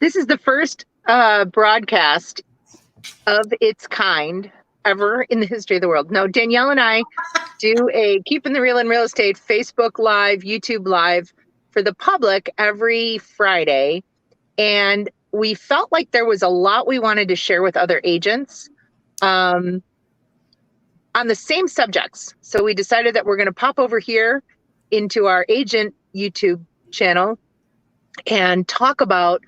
This is the first broadcast of its kind ever in the history of the world. Now, Danielle and I do a Keeping the Real in Real Estate Facebook Live, YouTube Live for the public every Friday. And we felt like there was a lot we wanted to share with other agents on the same subjects. So we decided that we're going to pop over here into our agent YouTube channel and talk about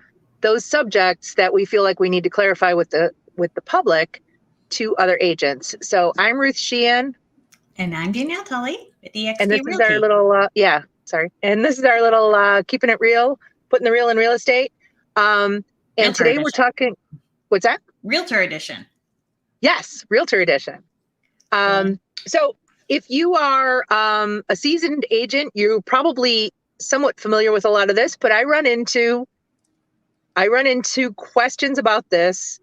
those subjects that we feel like we need to clarify with the public to other agents. So I'm Ruth Sheehan. And I'm Danielle Tully with EXP And this Realty. is our little, And this is our little Keeping It Real, Putting the Real in Real Estate. And Realtor today edition. we're talking, what's that? Realtor edition. Yes, Realtor edition. So if you are a seasoned agent, you're probably somewhat familiar with a lot of this, but I run into questions about this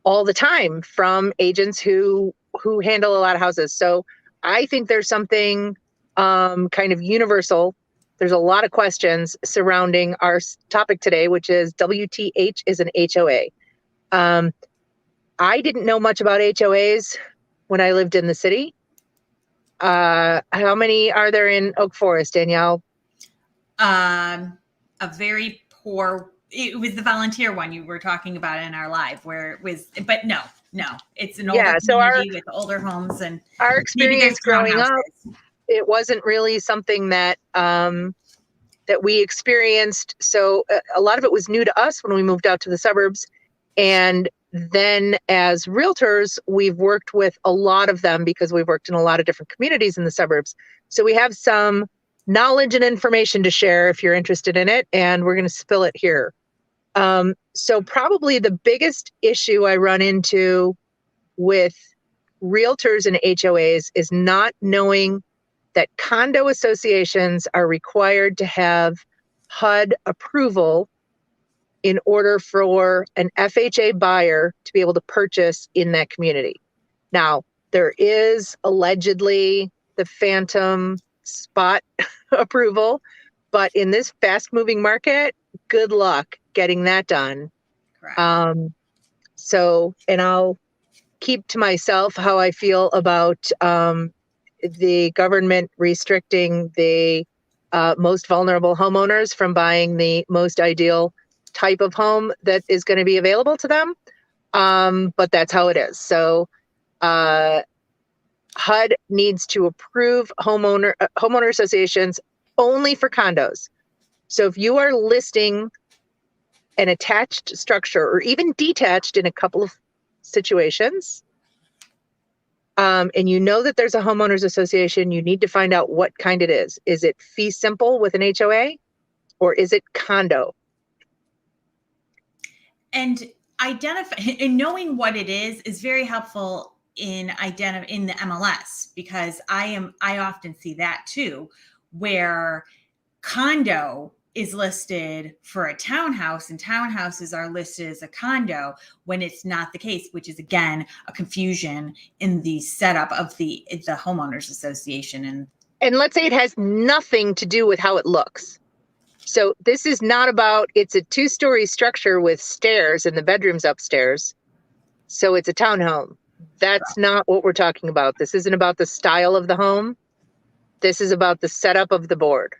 all the time from agents who handle a lot of houses. So I think there's something kind of universal. There's a lot of questions surrounding our topic today, which is WTH is an HOA. I didn't know much about HOAs when I lived in the city. How many are there in Oak Forest, Danielle? A very poor. It was the volunteer one you were talking about in our live, where it was. But no, it's an older community with older homes, and our experience growing up, it wasn't really something that that we experienced. So a lot of it was new to us when we moved out to the suburbs, and then as realtors, we've worked with a lot of them because we've worked in a lot of different communities in the suburbs. So we have some knowledge and information to share if you're interested in it, and we're going to spill it here. So probably the biggest issue I run into with realtors and HOAs is not knowing that condo associations are required to have HUD approval in order for an FHA buyer to be able to purchase in that community. Now, there is allegedly the phantom spot approval, but in this fast-moving market, good luck getting that done. Correct. And I'll keep to myself how I feel about the government restricting the most vulnerable homeowners from buying the most ideal type of home that is going to be available to them. But that's how it is. So HUD needs to approve homeowner associations only for condos. So if you are listing an attached structure or even detached in a couple of situations, and you know that there's a homeowners association, you need to find out what kind it is. Is it fee simple with an HOA, or is it condo? And knowing what it is very helpful in the MLS, because I often see that too, where condo is listed for a townhouse and townhouses are listed as a condo when it's not the case, which is again a confusion in the setup of the homeowners association. And let's say it has nothing to do with how it looks. So this is not about, it's a 2-story structure with stairs and the bedrooms upstairs. So it's a townhome. That's not what we're talking about. This isn't about the style of the home. This is about the setup of the board.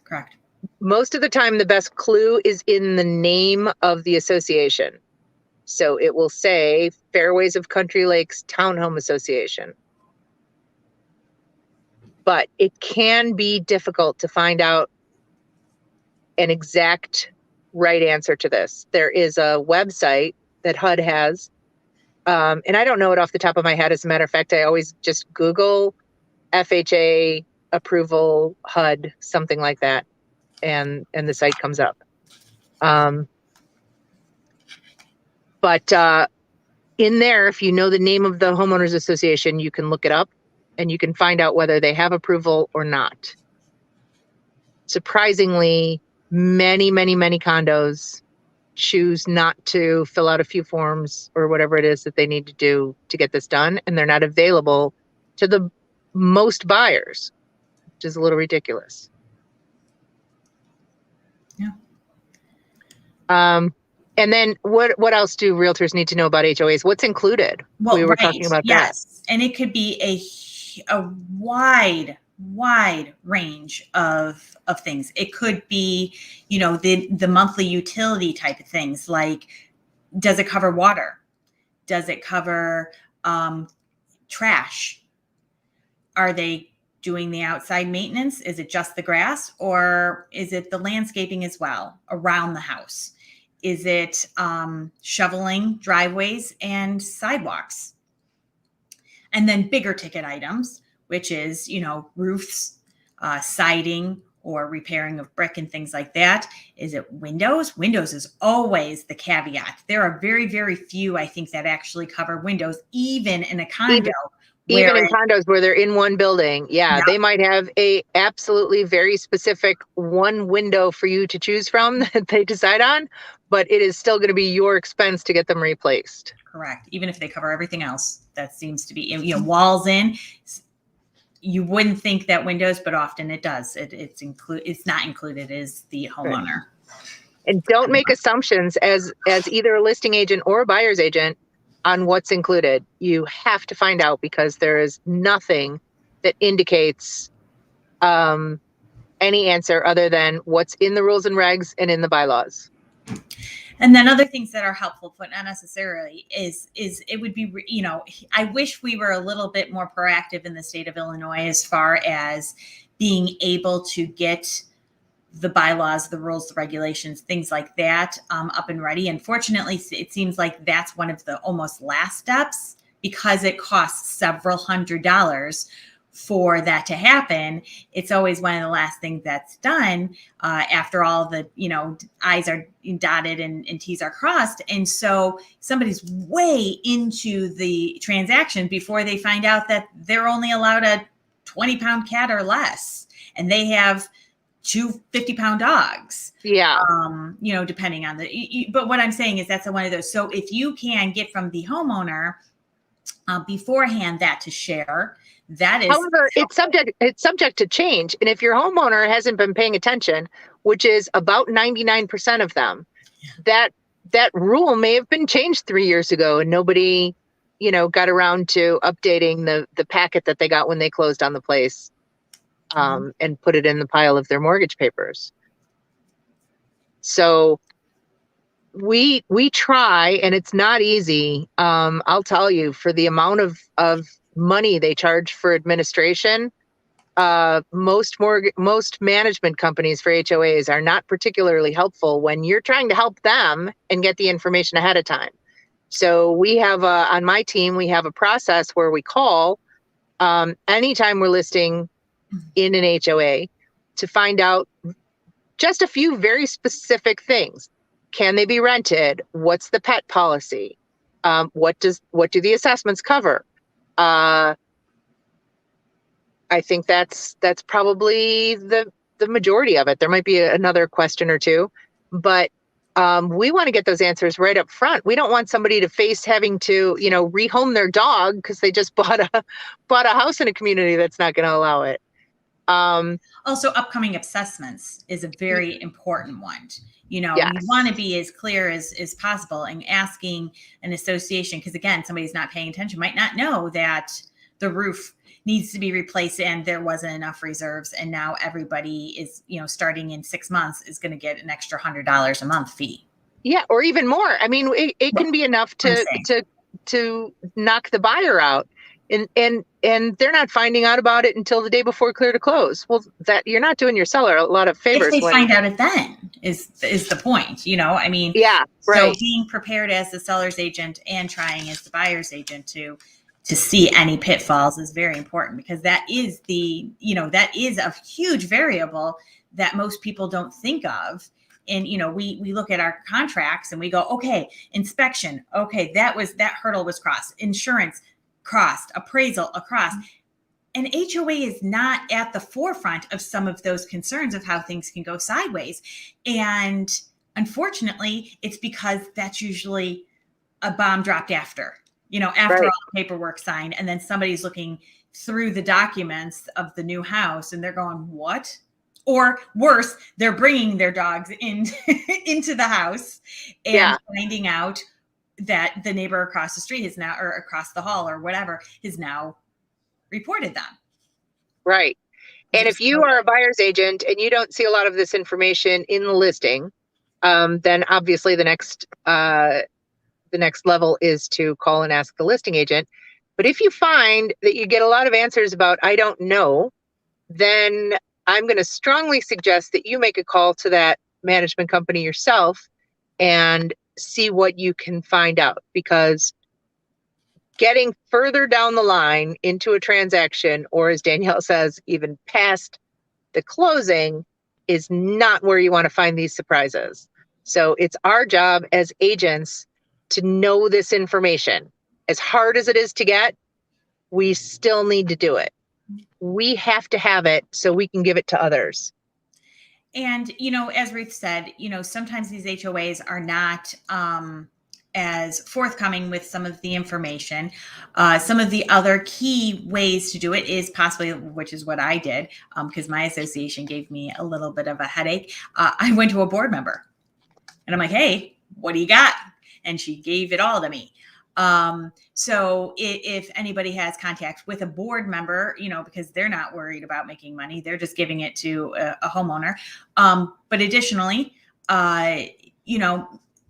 Correct. Most of the time, the best clue is in the name of the association. So it will say Fairways of Country Lakes Townhome Association. But it can be difficult to find out an exact right answer to this. There is a website that HUD has, and I don't know it off the top of my head. As a matter of fact, I always just Google FHA approval HUD, something like that, and the site comes up. But in there, if you know the name of the homeowners association, you can look it up and you can find out whether they have approval or not. Surprisingly, many condos choose not to fill out a few forms or whatever it is that they need to do to get this done, and they're not available to the most buyers, which is a little ridiculous. Yeah. And then what else do realtors need to know about HOAs? What's included? Well, We were right. talking about Yes. And it could be a wide range of things. It could be, the monthly utility type of things, like, does it cover water? Does it cover trash? Are they doing the outside maintenance? Is it just the grass, or is it the landscaping as well around the house? Is it shoveling driveways and sidewalks? And then bigger ticket items, which is, roofs, siding, or repairing of brick and things like that. Is it windows? Windows is always the caveat. There are very, very few, I think, that actually cover windows, even in a condo. Even in condos where they're in one building. Yeah, they might have a absolutely very specific one window for you to choose from that they decide on, but it is still going to be your expense to get them replaced. Correct. Even if they cover everything else, that seems to be, walls in. You wouldn't think that windows, but often it does. It's not included as the homeowner. Right. And don't make assumptions as either a listing agent or a buyer's agent on what's included. You have to find out, because there is nothing that indicates any answer other than what's in the rules and regs and in the bylaws. And then other things that are helpful, but not necessarily, is it would be, I wish we were a little bit more proactive in the state of Illinois as far as being able to get the bylaws, the rules, the regulations, things like that up and ready. Unfortunately, it seems like that's one of the almost last steps, because it costs several $100s for that to happen. It's always one of the last things that's done after all the, I's are dotted and T's are crossed. And so somebody's way into the transaction before they find out that they're only allowed a 20-pound cat or less, and they have 2 50-pound dogs. Yeah. Depending on but what I'm saying is that's one of those. So if you can get from the homeowner beforehand that to share, that is. However, it's subject to change. And if your homeowner hasn't been paying attention, which is about 99% of them, that rule may have been changed 3 years ago, and nobody, got around to updating the packet that they got when they closed on the place. And put it in the pile of their mortgage papers. So we try, and it's not easy. I'll tell you, for the amount of money they charge for administration, most management companies for HOAs are not particularly helpful when you're trying to help them and get the information ahead of time. So we have on my team, we have a process where we call anytime we're listing in an HOA to find out just a few very specific things. Can they be rented? What's the pet policy? What do the assessments cover? I think that's probably the majority of it. There might be another question or two, but we want to get those answers right up front. We don't want somebody to face having to, rehome their dog because they just bought a house in a community that's not going to allow it. Also, upcoming assessments is a very important one. Yes. You want to be as clear as possible, and asking an association, because again, somebody's not paying attention, might not know that the roof needs to be replaced and there wasn't enough reserves, and now everybody is, starting in 6 months is going to get an extra $100 a month fee. Yeah, or even more. I mean, it can be enough to knock the buyer out. And they're not finding out about it until the day before clear to close. Well, that you're not doing your seller a lot of favors. If they find out it then is the point, I mean, yeah, right. So being prepared as the seller's agent and trying as the buyer's agent to see any pitfalls is very important, because that is that is a huge variable that most people don't think of. And, we look at our contracts and we go, okay, inspection. Okay. That hurdle was crossed. Insurance crossed, appraisal across. And HOA is not at the forefront of some of those concerns of how things can go sideways. And unfortunately, it's because that's usually a bomb dropped after Right. all the paperwork signed, and then somebody's looking through the documents of the new house and they're going, what? Or worse, they're bringing their dogs into the house and finding out that the neighbor across the street is now, or across the hall or whatever, has now reported them. Right. And if you are a buyer's agent and you don't see a lot of this information in the listing, then obviously the next level is to call and ask the listing agent. But if you find that you get a lot of answers about, I don't know, then I'm going to strongly suggest that you make a call to that management company yourself and see what you can find out, because getting further down the line into a transaction, or as Danielle says, even past the closing, is not where you want to find these surprises. So it's our job as agents to know this information. As hard as it is to get, we still need to do it. We have to have it so we can give it to others. And, as Ruth said, sometimes these HOAs are not as forthcoming with some of the information. Some of the other key ways to do it is possibly, which is what I did, because my association gave me a little bit of a headache. I went to a board member and I'm like, hey, what do you got? And she gave it all to me. So if anybody has contact with a board member, because they're not worried about making money, they're just giving it to a homeowner. But additionally,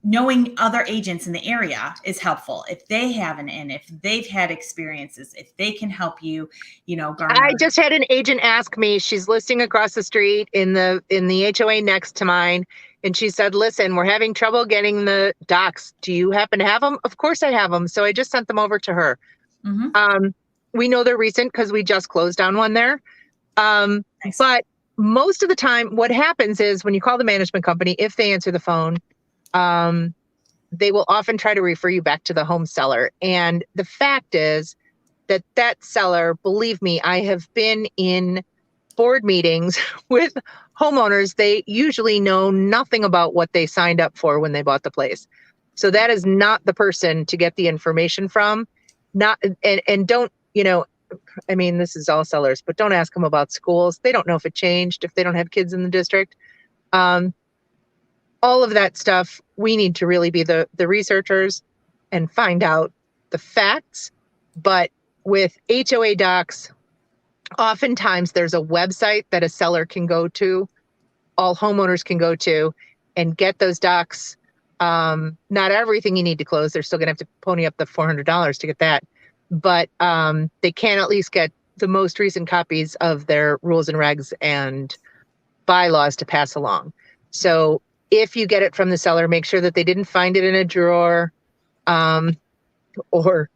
knowing other agents in the area is helpful. If they have an in, if they've had experiences, if they can help you, garner. I just had an agent ask me, she's listing across the street in the HOA next to mine. And she said, listen, we're having trouble getting the docs. Do you happen to have them? Of course I have them. So I just sent them over to her. Mm-hmm. We know they're recent because we just closed down one there. Nice. But most of the time, what happens is when you call the management company, if they answer the phone, they will often try to refer you back to the home seller. And the fact is that seller, believe me, I have been in board meetings with homeowners. They usually know nothing about what they signed up for when they bought the place. So that is not the person to get the information from. And don't, this is all sellers, but don't ask them about schools. They don't know if it changed, if they don't have kids in the district. All of that stuff, we need to really be the researchers and find out the facts. But with HOA docs, oftentimes there's a website that a seller can go to, all homeowners can go to, and get those docs. Not everything you need to close. They're still going to have to pony up the $400 to get that. But they can at least get the most recent copies of their rules and regs and bylaws to pass along. So if you get it from the seller, make sure that they didn't find it in a drawer or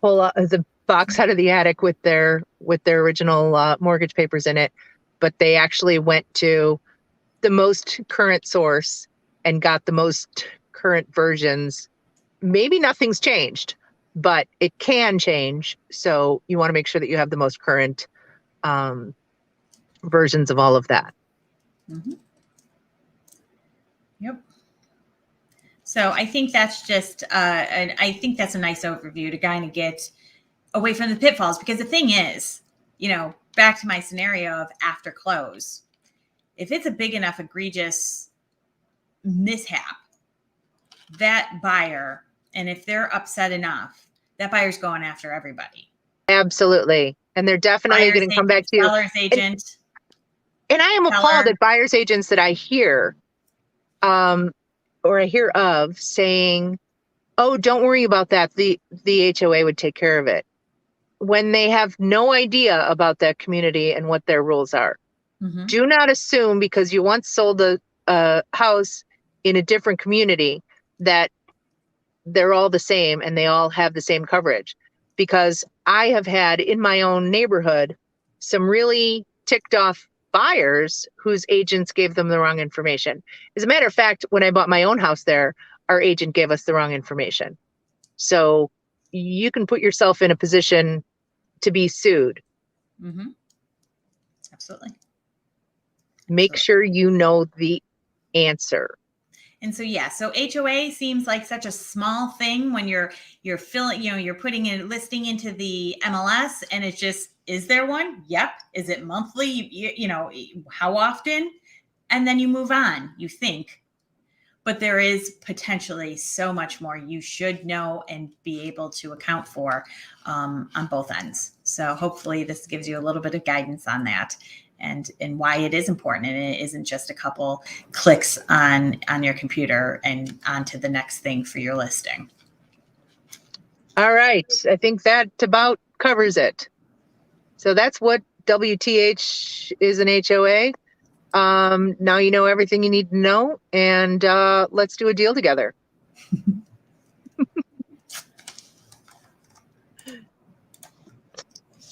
pull out the box out of the attic with their original mortgage papers in it, but they actually went to the most current source and got the most current versions. Maybe nothing's changed, but it can change. So you want to make sure that you have the most current versions of all of that. Mm-hmm. Yep. So I think that's just, I think that's a nice overview to kind of get away from the pitfalls, because the thing is, back to my scenario of after close, if it's a big enough egregious mishap, that buyer, and if they're upset enough, that buyer's going after everybody. Absolutely. And they're definitely going to come back to you. Seller's agent. And I am appalled at buyer's agents that I hear, or I hear of, saying, oh, don't worry about that. The HOA would take care of it, when they have no idea about that community and what their rules are. Mm-hmm. Do not assume because you once sold a house in a different community that they're all the same and they all have the same coverage. Because I have had in my own neighborhood some really ticked off buyers whose agents gave them the wrong information. As a matter of fact, when I bought my own house there, our agent gave us the wrong information. So you can put yourself in a position to be sued. Mm-hmm. Absolutely. Make sure you know the answer. And so, yeah, so HOA seems like such a small thing when you're filling, you're putting a listing into the MLS and it's just, is there one? Yep. Is it monthly? How often? And then you move on, you think. But there is potentially so much more you should know and be able to account for on both ends. So hopefully this gives you a little bit of guidance on that and why it is important. And it isn't just a couple clicks on your computer and on to the next thing for your listing. All right. I think that about covers it. So that's what WTH is an HOA. Now you know everything you need to know, and let's do a deal together.